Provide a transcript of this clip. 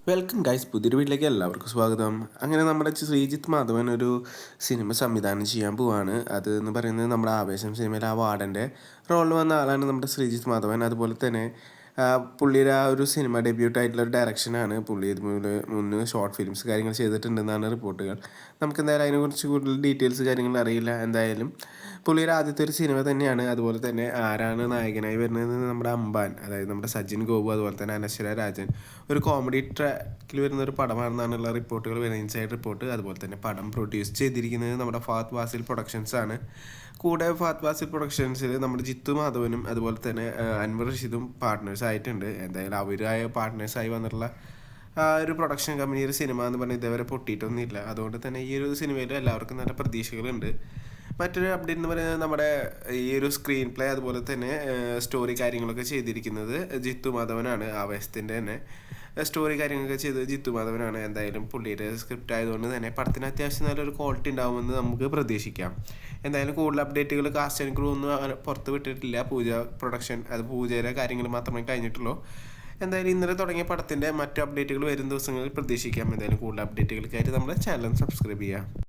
Welcome guys, പുതിയൊരു വീട്ടിലേക്ക് എല്ലാവർക്കും സ്വാഗതം. അങ്ങനെ നമ്മുടെ ശ്രീജിത്ത് മാധവൻ ഒരു സിനിമ സംവിധാനം ചെയ്യാൻ പോവാണ്. അത് എന്ന് പറയുന്നത് നമ്മുടെ ആവേശം സിനിമയിൽ ആ വാർഡൻ്റെ റോളിൽ വന്ന ആളാണ് നമ്മുടെ ശ്രീജിത്ത് മാധവൻ. അതുപോലെ തന്നെ പുള്ളിയുടെ ആ ഒരു സിനിമ ഡെബ്യൂട്ടായിട്ടുള്ള ഒരു ഡയറക്ഷനാണ്. പുള്ളി ഇതുപോലെ മുന്നേ ഷോർട്ട് ഫിലിംസ് കാര്യങ്ങൾ ചെയ്തിട്ടുണ്ടെന്നാണ് റിപ്പോർട്ടുകൾ. നമുക്ക് എന്തായാലും അതിനെക്കുറിച്ച് കൂടുതൽ ഡീറ്റെയിൽസ് കാര്യങ്ങൾ അറിയില്ല. എന്തായാലും പുള്ളിയുടെ ആദ്യത്തെ ഒരു സിനിമ തന്നെയാണ്. അതുപോലെ തന്നെ ആരാണ് നായകനായി വരുന്നത്? നമ്മുടെ അമ്പാൻ, അതായത് നമ്മുടെ സജിൻ ഗോപു, അതുപോലെ തന്നെ അനശ്വര രാജൻ. ഒരു കോമഡി ട്രാക്കിൽ വരുന്ന ഒരു പടമാണെന്നാണുള്ള റിപ്പോർട്ടുകൾ വരുന്നത്, ഇൻസൈഡ് റിപ്പോർട്ട്. അതുപോലെ തന്നെ പടം പ്രൊഡ്യൂസ് ചെയ്തിരിക്കുന്നത് നമ്മുടെ ഫഹദ് ഫാസിൽ പ്രൊഡക്ഷൻസ് ആണ്. കൂടെ ഫഹദ് ഫാസിൽ പ്രൊഡക്ഷൻസിൽ നമ്മുടെ ജിത്തു മാധവനും അതുപോലെ തന്നെ അൻവർ റഷീദും പാർട്ട്നേഴ്സ് ആയിട്ടുണ്ട്. എന്തായാലും അവരായ പാർട്ട്നേഴ്സായി വന്നിട്ടുള്ള ഒരു പ്രൊഡക്ഷൻ കമ്പനി ഒരു സിനിമ എന്ന് പറഞ്ഞാൽ ഇതേവരെ പൊട്ടിയിട്ടൊന്നുമില്ല. അതുകൊണ്ട് തന്നെ ഈ ഒരു സിനിമയിൽ എല്ലാവർക്കും നല്ല പ്രതീക്ഷകളുണ്ട്. മറ്റൊരു അപ്ഡേറ്റ് എന്ന് പറയുന്നത് നമ്മുടെ ഈ ഒരു സ്ക്രീൻ പ്ലേ അതുപോലെ തന്നെ സ്റ്റോറി കാര്യങ്ങളൊക്കെ ചെയ്തിരിക്കുന്നത് ജിത്തു മാധവനാണ്. ആവേശത്തിൻ്റെ തന്നെ സ്റ്റോറി കാര്യങ്ങളൊക്കെ ചെയ്തത് ജിത്തു മാധവനാണ്. എന്തായാലും പുള്ളിയുടെ സ്ക്രിപ്റ്റ് ആയതുകൊണ്ട് തന്നെ പടത്തിന് അത്യാവശ്യം നല്ലൊരു ക്വാളിറ്റി ഉണ്ടാകുമെന്ന് നമുക്ക് പ്രതീക്ഷിക്കാം. എന്തായാലും കൂടുതൽ അപ്ഡേറ്റുകൾ കാസ്റ്റ് ആൻഡ് ക്രൂ ഒന്നും പുറത്ത് വിട്ടിട്ടില്ല. പൂജയുടെ കാര്യങ്ങൾ മാത്രമേ കഴിഞ്ഞിട്ടുള്ളൂ. എന്തായാലും ഇന്നലെ തുടങ്ങിയ പടത്തിൻ്റെ മറ്റു അപ്ഡേറ്റുകൾ വരും ദിവസങ്ങളിൽ പ്രതീക്ഷിക്കാം. എന്തായാലും കൂടുതൽ അപ്ഡേറ്റുകൾക്കായിട്ട് നമ്മുടെ ചാനൽ സബ്സ്ക്രൈബ് ചെയ്യുക.